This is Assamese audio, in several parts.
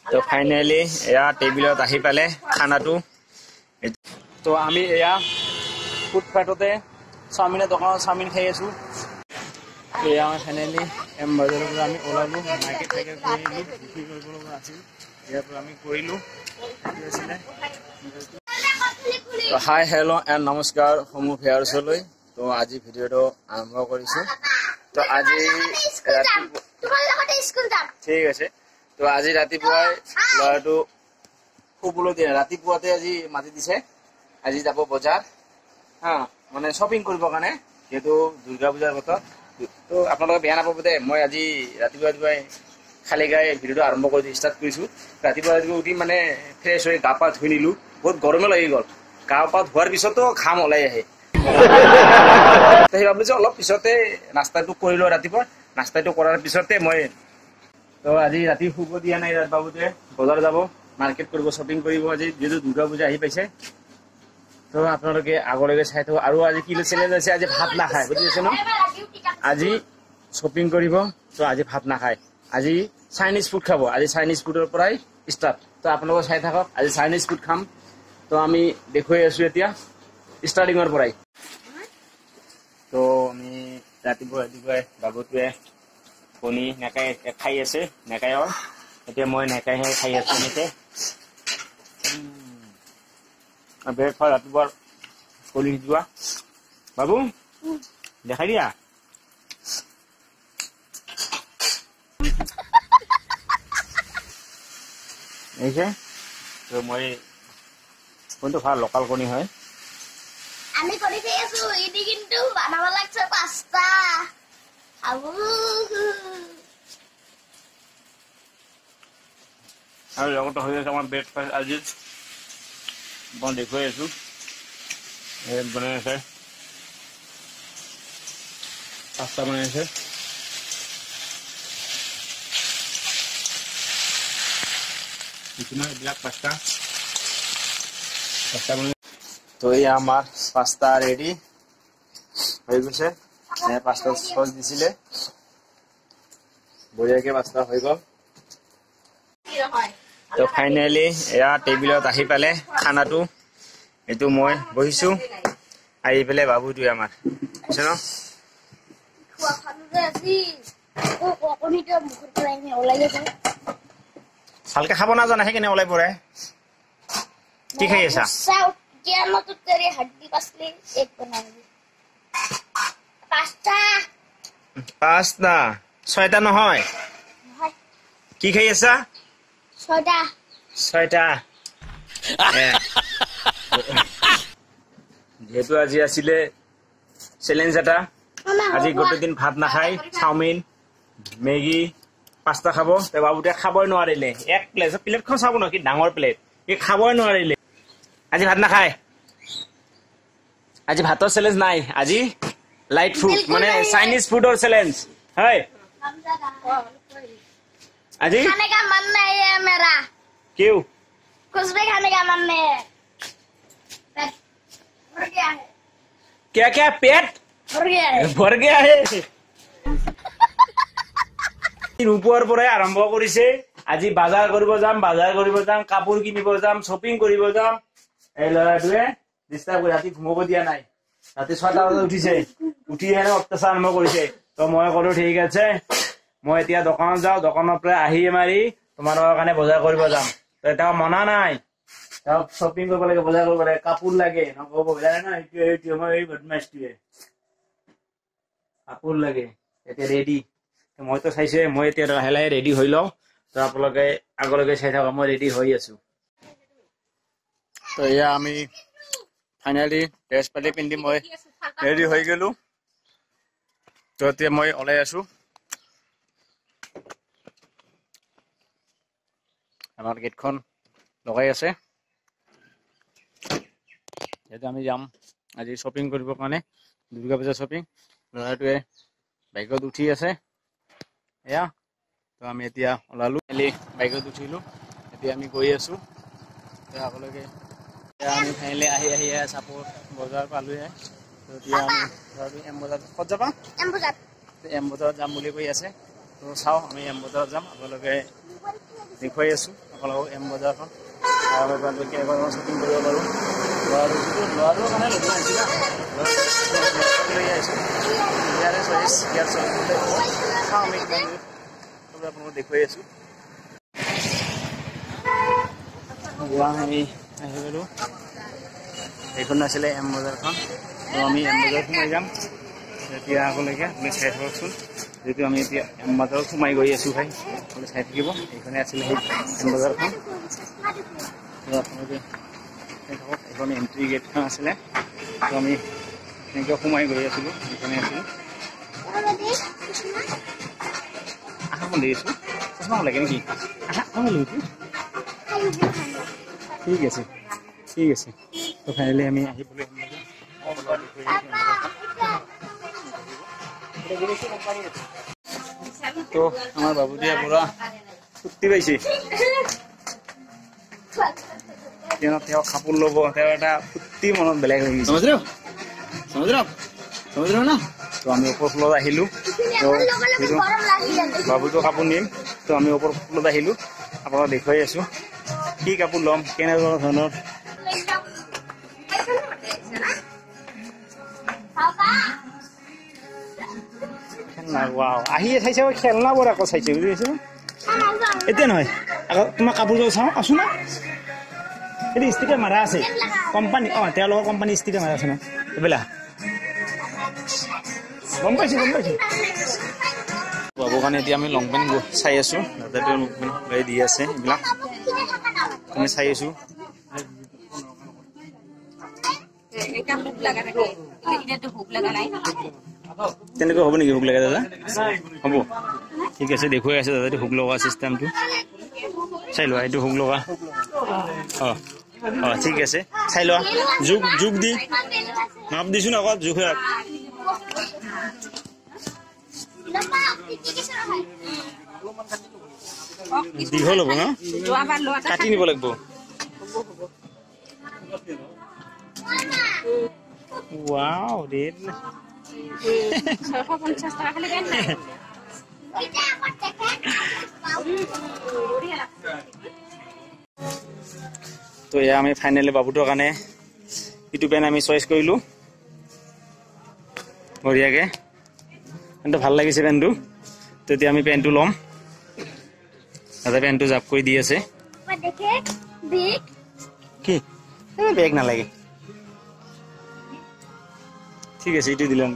তো ফাইনালি এয়া টেবিলত আহি পালে খানাটো। তো আমি এয়া ফুটপাথতে চাওমিনৰ দোকানত চাওমিন খাই আছো। এয়া আমি ফাইনালি এম বজাৰৰ পৰা আমি ওলালো, মাৰ্কেট কৰিলো, বিক্ৰী কৰিব লগা আছিল, ইয়াৰ পৰা আমি কৰিলো। তো হাই হেল্ল' এণ্ড নমস্কাৰ সমূহ ফেয়াৰ্ছলৈ। তো আজি ভিডিঅ'টো আৰম্ভ কৰিছো। তো আজি ঠিক আছে। তো আজি ৰাতিপুৱাই ল'ৰাটো শুবলৈ দিয়ে, ৰাতিপুৱাতে আজি মাতি দিছে, আজি যাব বজাৰ হা, মানে শ্বপিং কৰিবৰ কাৰণে, যিহেতু দুৰ্গা পূজাৰ বতৰ। তো আপোনালোকে বেয়া নাপাব দে, মই আজি ৰাতিপুৱাই খালী গায়ে ভিডিঅ'টো আৰম্ভ কৰি ষ্টাৰ্ট কৰিছোঁ। ৰাতিপুৱা উঠি মানে ফ্ৰেছ হৈ গা পা ধুই নিলোঁ, বহুত গৰমে লাগি গ'ল। গা পা ধোৱাৰ পিছতো ঘাম ওলাই আহে। সেই ভাবিছোঁ অলপ পিছতে নাস্তাটো কৰি লওঁ। ৰাতিপুৱা নাস্তাটো কৰাৰ পিছতে মই তো আজি ৰাতি শুব দিয়া নাই বাবুটোৱে, বজাৰ যাব, মাৰ্কেট কৰিব, শ্বপিং কৰিব। আজি যিহেতু দুৰ্গা পূজা আহি পাইছে, তো আপোনালোকে আগলৈকে চাই থাকক। আৰু আজি কি চেলেঞ্জ আছে, আজি ভাত নাখায়, বুজিছে ন? আজি শ্বপিং কৰিব, তো আজি ভাত নাখায়, আজি চাইনিজ ফুড খাব। আজি চাইনিজ ফুডৰ পৰাই ষ্টাৰ্ট। তো আপোনালোকে চাই থাকক, আজি চাইনিজ ফুড খাম। তো আমি দেখুৱাই আছোঁ এতিয়া ষ্টাৰ্টিঙৰ পৰাই। তো আমি ৰাতিপুৱাই বাবুটোৱে কণী নেকাই খাই আছে, নেকায়ৰ। এতিয়া মই নেকাইহে খাই আছো এনেকে। ব্ৰেকফাষ্ট ৰাতিপুৱা কণী সিজোৱা। বাবু দেখাই দিয়া। দেখিছে? তো মই কোনটো ভাল লোকাল কণী হয়। আমি কণী খাই আছো, এটি কিন্তু বানাব লাগছে পাস্তা। আৰু লগতে হৈ আছে আমাৰ ব্ৰেকফাষ্ট। আজি মই দেখুৱাই আছো, বনাই আছে পাস্তা, বনাই আছে। এইবিলাক পাস্তা বনাই। তো এয়া আমাৰ পাস্তা ৰেডি হৈ গৈছে। পাস্তা চচ দিছিলে, বঢ়িয়াকে পাস্তা হৈ গ'ল। তো ফাইনেলি এয়া টেবিলত আহি পালে খানাটো। এইটো মই বহিছো, আহি পেলাই বাবুটোৱে আমাৰ বুজিছে ন? ভালকে খাব নাজানে, সেইকাৰণে ওলাই পৰে। কি খাই আছা? পাস্তা ছয়টা নহয়, কি খাই আছা? ছয়টা। যেহেতু আজি আছিলে চেলেঞ্জ এটা, আজি গোটেই দিন ভাত নাখায়, চাওমিন, মেগী, পাস্তা খাব। বাবুটোৱে খাবই নোৱাৰিলে, এক প্লেটখন চাব ন, কি ডাঙৰ প্লেট, সি খাবই নোৱাৰিলে। আজি ভাত নাখায়, আজি ভাতৰ চেলেঞ্জ নাই, আজি লাইট ফুড মানে চাইনিজ ফুডৰ চেলেঞ্জ হয়। আজি खाने का मन नहीं है मेरा, क्यों? कुछ भी खाने का मन नहीं है। भर गया है, क्या क्या पेट भर गया है, भर गया है। ৰূপৰ পৰাই আৰম্ভ কৰিছে, আজি বজাৰ কৰিব যাম, কাপোৰ কিনিব যাম, শ্বপিং কৰিব যাম। এই ল'ৰাটোৱে ডিষ্টাৰ্ব কৰি ৰাতি ঘুমাব দিয়া নাই। ৰাতি 6টা বজাত উঠিছে, উঠি হেনে অত্যাচাৰ আৰম্ভ কৰিছে। তো মই ক'লো ঠিক আছে, মই এতিয়া দোকানত যাওঁ, দোকানৰ পৰা আহি মাৰি তোমালোকৰ কাৰণে বজাৰ কৰিব যাম। তো তেওঁ মনা নাই, তেওঁ শ্বপিং কৰিব লাগে, বজাৰ কৰিব লাগে, কাপোৰ লাগে, নক'ব জানে না, এইটোৱে মই এই বদমাইছটোৱে কাপোৰ লাগে। এতিয়া ৰেডি, মইতো চাইছোৱে, মই এতিয়া লাহে লাহে ৰেডি হৈ লওঁ। তো আপোনালোকে আগলৈকে চাই থাকক, মই ৰেডি হৈ আছো। তো এয়া আমি ফাইনেলি ড্ৰেছ পাতি পিন্ধি মই ৰেডি হৈ গ'লো। তো এতিয়া মই ওলাই আছো। আমাৰ গেটখন লগাই আছে, যিহেতু আমি যাম আজি শ্বপিং কৰিবৰ কাৰণে, দুৰ্গা পূজা শ্বপিং। ল'ৰাটোৱে বাইকত উঠি আছে এয়া। তো আমি এতিয়া ওলালো, বাইকত উঠিলো, এতিয়া আমি গৈ আছো আগলৈকে। আমি ফাইনেলি আহি চাপোৰ বজাৰ পালোহে। তো এতিয়া আমি এম বজাৰ ক'ত যাবা? এম বজাৰত যাম বুলি কৈ আছে। তো চাওঁ আমি এম বজাৰত যাম আপোনালোকে দেখুৱাই আছোঁ আপোনালোকক এম বজাৰখন আৰু এবাৰ শ্বপিং কৰিব পাৰোঁ ল'ৰাটোৰ কাৰণে লৈ আহিছোঁ না লৈ আহিছোঁ ইয়াৰে চইচ ইয়াৰ চইচ চাওঁ আমি আপোনালোকক দেখুৱাই আছোঁ আমি আহি গ'লোঁ এইখন আছিলে এম বজাৰখন তো আমি এম বজাৰত সোমাই যাম এতিয়া আগলৈকে আপুনি চাই থাককচোন যিহেতু আমি এতিয়া এম বজাৰত সোমাই গৈ আছোঁ ভাই আপুনি চাই থাকিব এইখনে আছিলে সেই এম বজাৰখন তো আপোনালোকে চাই থাকক এইখন এণ্ট্ৰি গেটখন আছিলে তো আমি এনেকৈ সোমাই গৈ আছিলোঁ এইখনে আছিলোঁ আশাখন দি আছোঁ চশমা লাগে নেকি আশাখন লৈছোঁ ঠিক আছে ঠিক আছে তো ফাইনেলি আমি আহিবলৈ তো আমাৰ বাবুদিয়া পুৰা ফূৰ্তি পাইছে তেওঁ কাপোৰ ল'ব তেওঁ এটা ফূৰ্তি মনত বেলেগ হৈ গৈছে তো আমি ওপৰ ফ্ল'ৰত আহিলোঁ তো বাবুটো কাপোৰ নিম তো আমি ওপৰ ফ্ল'ৰত আহিলোঁ আপোনাক দেখুৱাই আছোঁ কি কাপোৰ ল'ম কেনেকুৱা ধৰণৰ আহিয়ে চাইছে খেলনাবোৰ আকৌ চাইছে বুজি পাইছে এতিয়া নহয় আকৌ তোমাৰ কাপোৰযোৰ চাওঁ আছো না সেইটো ষ্টিকাৰ মাৰা আছে কোম্পানী তেওঁলোকৰ কোম্পানী ষ্টিকাৰ মাৰা আছে ন এইবিলাক গম পাইছোঁ বাবুৰ কাৰণে এতিয়া আমি লং পেণ্ট চাই আছোঁ দাদাটোৱে লং পেণ্ট গাড়ী দি আছে এইবিলাক আমি চাই আছোঁ তেনেকুৱা হ'ব নেকি হুক লাগে দাদা হ'ব ঠিক আছে দেখুৱাই আছে দাদা হুক লগা চিষ্টেমটো চাই লোৱা এইটো হুক লগা ঠিক আছে চাই লোৱা জোখ দি মাপ দিছোঁ ন আগত জোখ দীঘল হ'ব ন কাটি নিব লাগিব ৱাও ৰেড তো এয়া আমি ফাইনেলি বাবুটোৰ কাৰণে ইটো পেণ্ট আমি চইচ কৰিলোঁ বঢ়িয়াকৈ পেণ্টটো ভাল লাগিছে পেণ্টটো তো এতিয়া আমি পেণ্টটো ল'ম দাদা পেণ্টটো জাপ কৰি দি আছে কি বেগ নালাগে ঠিক আছে এইটো দিলাম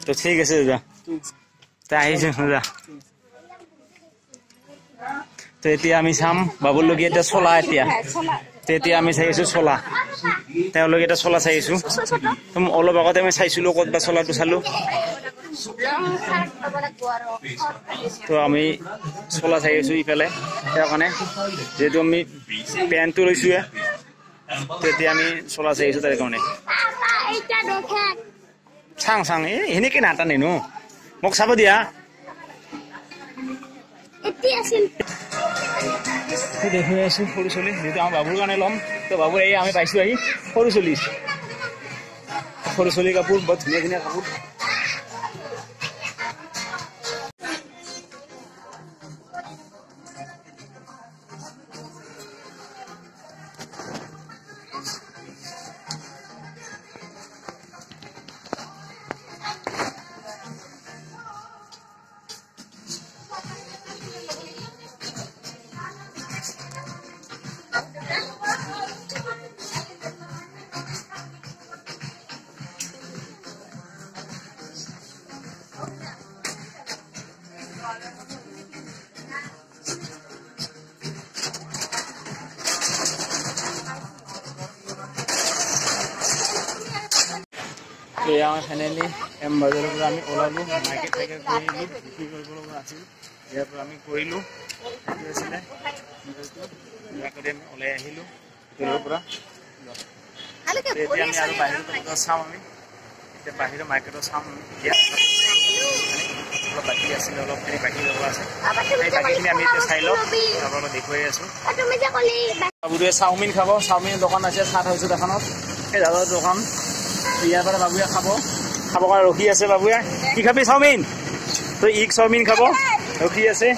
তো ঠিক আছে দাদা তা আহিছোঁ দাদা তো এতিয়া আমি চাম বাবুলগীয়া এতিয়া চলা এতিয়া আমি চাই আছোঁ চলা তেওঁলোকে এটা চলা চাই আছোঁ অলপ আগতে আমি চাইছিলোঁ ক'তবা চলাটো চালোঁ তো আমি চলা চাই আছোঁ ইফালে তেওঁৰ কাৰণে যিহেতু আমি পেণ্টটো লৈছোঁৱে তেতিয়া আমি চলা চাই আছোঁ তাৰ কাৰণে চাং এনেকৈ নাটানে নো মোক চাব দিয়া দেখুৱাই আছোঁ সৰু চলি যিহেতু আমাৰ বাবুৰ কাৰণে ল'ম তো বাবুৰ এই আমি পাইছোঁ আহি সৰু চলি কাপোৰ বৰ ধুনীয়া ধুনীয়া কাপোৰ তো এয়া ফাইনেলি এম বাজাৰৰ পৰা আমি ওলালোঁ মাৰ্কেট কৰিলোঁ বিক্ৰী কৰিব লগা আছিল ইয়াৰ পৰা আমি কৰিলোঁ সেইটো আছিলে কৰি আমি ওলাই আহিলোঁ হোটেলৰ পৰা এতিয়া আমি আৰু বাহিৰত চাম আমি এতিয়া বাহিৰৰ মাৰ্কেটত চাম এতিয়া অলপ বাকী আছিলে, অলপখিনি বাকী যাব আছে। সেই বাকীখিনি আমি এতিয়া চাই লওঁ, আপোনালোকক দেখুৱাই আছোঁ। বাবুটোৱে চাওমিন খাব, চাওমিনৰ দোকান আছে চাট হাউচত এখনত, সেই দাদাৰ দোকান। ইয়াৰ পৰা বাবুৱে খাব কাৰণে ৰখি আছে। বাবুৱে কি খাবি? চাওমিন। তো ইগ চাওমিন খাব, ৰখি আছে।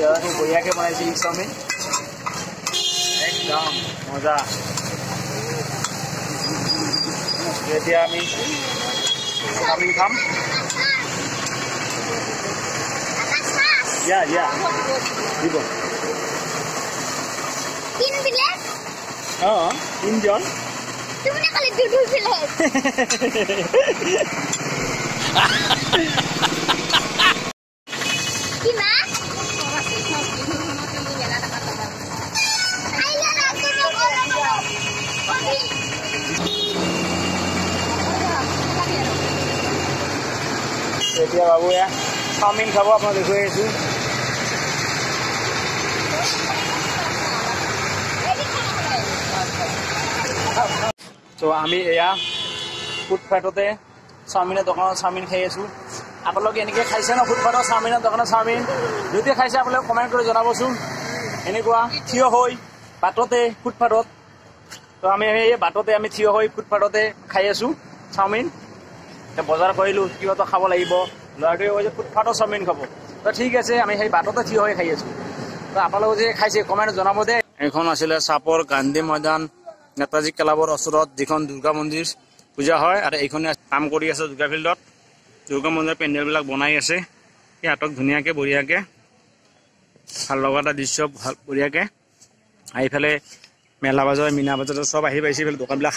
দাদাটো বঢ়িয়াকৈ বনাইছে ইগ চাওমিন, একদম মজা। এতিয়া আমি চাওমিন খাম। দিব অঁ 3জন। এতিয়া বাবুৱে চাওমিন খাব, আপোনাক দেখুৱাই আছোঁ। তো আমি এয়া ফুটপাথতে চাওমিনৰ দোকানত চাওমিন খাই আছোঁ। আপোনালোকে এনেকৈ খাইছে ন ফুটপাথৰ চাওমিনৰ দোকানত চাওমিন? যদি খাইছে আপোনালোকে কমেণ্ট কৰি জনাবচোন। এনেকুৱা থিয় হৈ বাটতে ফুটপাথত, তো আমি এই বাটতে আমি থিয় হৈ ফুটপাথতে খাই আছোঁ চাওমিন। বজাৰ কৰিলোঁ, কিবাটো খাব লাগিব। ল'ৰাটোৱে কৈছে ফুটপাথৰ চাওমিন খাব, তো ঠিক আছে আমি সেই বাটতে থিয় হৈ খাই আছোঁ। তো আপোনালোকে যে খাইছে কমেণ্ট জনাব দে। এইখন আছিলে চাপৰ গান্ধী ময়দান নেতাজী ক্লাবৰ ওচৰত যিখন দুৰ্গা মন্দিৰ পূজা হয়, আৰু এইখনে কাম কৰি আছে দুৰ্গা ফিল্ডত। দুৰ্গা মন্দিৰৰ পেণ্ডেলবিলাক বনাই আছে সিহঁতক ধুনীয়াকৈ বঢ়িয়াকৈ, ভাল লগা এটা দৃশ্য, ভাল বঢ়িয়াকৈ। এইফালে মেলা বজাৰ, মীনা বজাৰ চব আহি পাইছে, এইফালে দোকানবিলাক